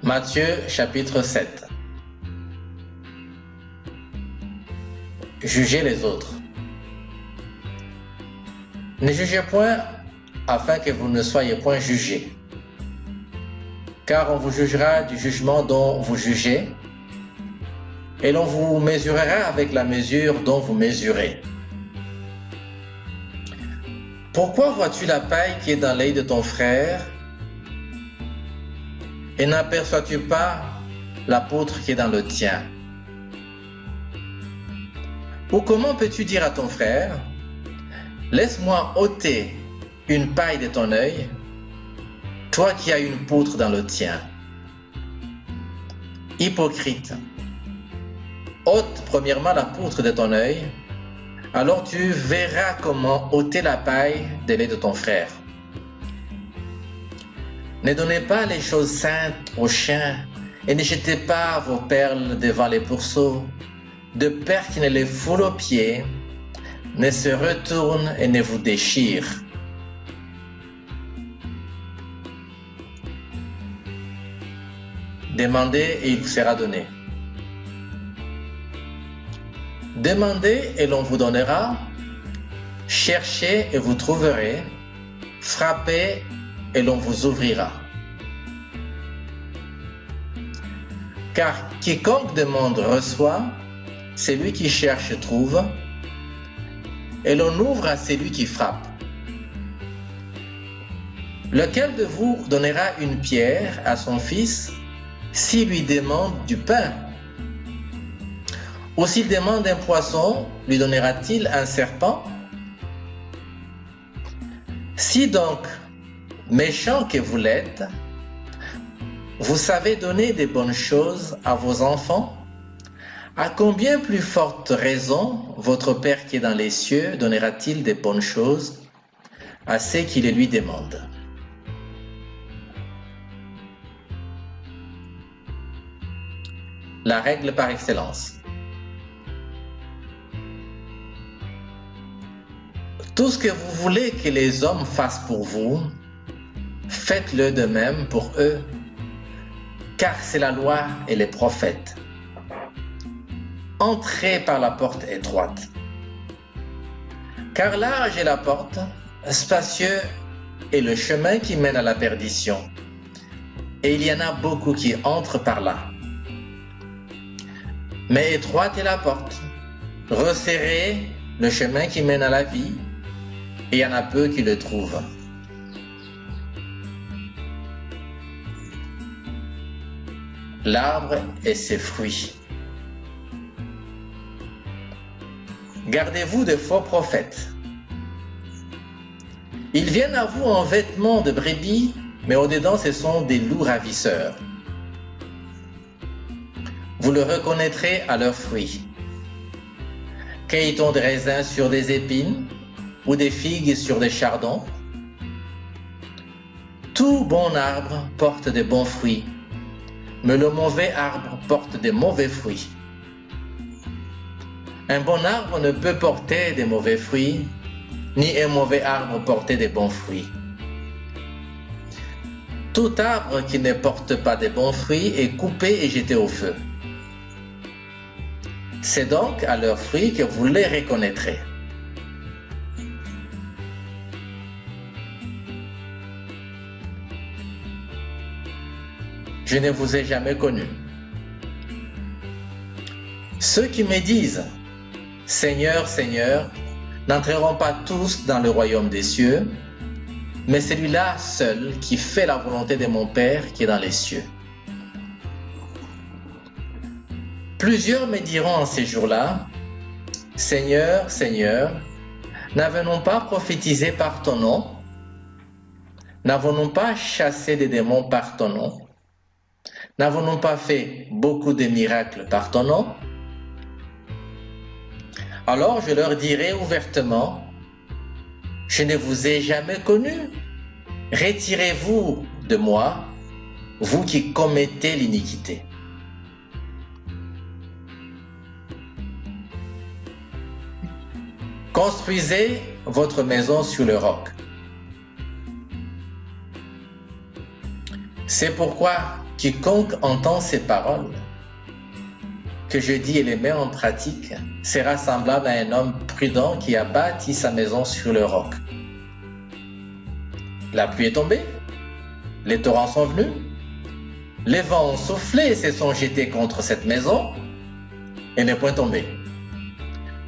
Matthieu chapitre 7. Jugez les autres. Ne jugez point afin que vous ne soyez point jugés. Car on vous jugera du jugement dont vous jugez, et l'on vous mesurera avec la mesure dont vous mesurez. Pourquoi vois-tu la paille qui est dans l'œil de ton frère, et n'aperçois-tu pas la poutre qui est dans le tien? Ou comment peux-tu dire à ton frère, laisse-moi ôter une paille de ton œil, toi qui as une poutre dans le tien? Hypocrite, ôte premièrement la poutre de ton œil, alors tu verras comment ôter la paille de l'œil de ton frère. Ne donnez pas les choses saintes aux chiens, et ne jetez pas vos perles devant les pourceaux, de peur qu'ils ne les foulent aux pieds, ne se retournent et ne vous déchirent. Demandez et il vous sera donné. Demandez et l'on vous donnera. Cherchez et vous trouverez. Frappez et l'on vous ouvrira. Car quiconque demande reçoit, celui qui cherche trouve, et l'on ouvre à celui qui frappe. Lequel de vous donnera une pierre à son fils s'il lui demande du pain? Ou s'il demande un poisson, lui donnera-t-il un serpent? Si donc, méchant que vous l'êtes, vous savez donner des bonnes choses à vos enfants, à combien plus forte raison votre Père qui est dans les cieux donnera-t-il des bonnes choses à ceux qui les lui demandent? La règle par excellence. Tout ce que vous voulez que les hommes fassent pour vous, faites-le de même pour eux, car c'est la loi et les prophètes. Entrez par la porte étroite, car large est la porte, spacieux est le chemin qui mène à la perdition, et il y en a beaucoup qui entrent par là. Mais étroite est la porte, resserré le chemin qui mène à la vie, et il y en a peu qui le trouvent. L'arbre et ses fruits. Gardez-vous de faux prophètes. Ils viennent à vous en vêtements de brebis, mais au-dedans ce sont des loups ravisseurs. Vous le reconnaîtrez à leurs fruits. Cueille-t-on des raisins sur des épines ou des figues sur des chardons? Tout bon arbre porte de bons fruits, mais le mauvais arbre porte de mauvais fruits. Un bon arbre ne peut porter de mauvais fruits, ni un mauvais arbre porter de bons fruits. Tout arbre qui ne porte pas de bons fruits est coupé et jeté au feu. C'est donc à leurs fruits que vous les reconnaîtrez. Je ne vous ai jamais connu. Ceux qui me disent « Seigneur, Seigneur » n'entreront pas tous dans le royaume des cieux, mais celui-là seul qui fait la volonté de mon Père qui est dans les cieux. Plusieurs me diront en ces jours-là, « Seigneur, Seigneur, n'avons-nous pas prophétisé par ton nom? N'avons-nous pas chassé des démons par ton nom? N'avons-nous pas fait beaucoup de miracles par ton nom? » Alors je leur dirai ouvertement, « Je ne vous ai jamais connu. Retirez-vous de moi, vous qui commettez l'iniquité. » Construisez votre maison sur le roc. C'est pourquoi Quiconque entend ces paroles que je dis et les met en pratique sera semblable à un homme prudent qui a bâti sa maison sur le roc. La pluie est tombée, les torrents sont venus, les vents ont soufflé et se sont jetés contre cette maison et n'est point tombée,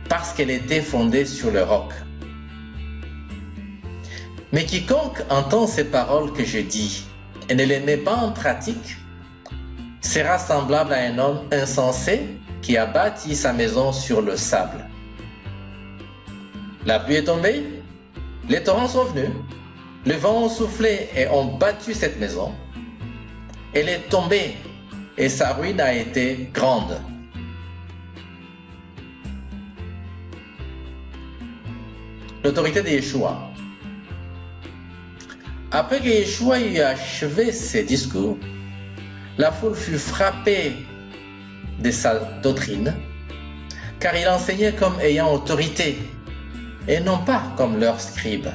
parce qu'elle était fondée sur le roc. Mais quiconque entend ces paroles que je dis et ne les met pas en pratique sera semblable à un homme insensé qui a bâti sa maison sur le sable. La pluie est tombée, les torrents sont venus, les vents ont soufflé et ont battu cette maison. Elle est tombée et sa ruine a été grande. L'autorité de Yeshua. Après que Yeshua eut achevé ses discours, la foule fut frappée de sa doctrine, car il enseignait comme ayant autorité, et non pas comme leurs scribes.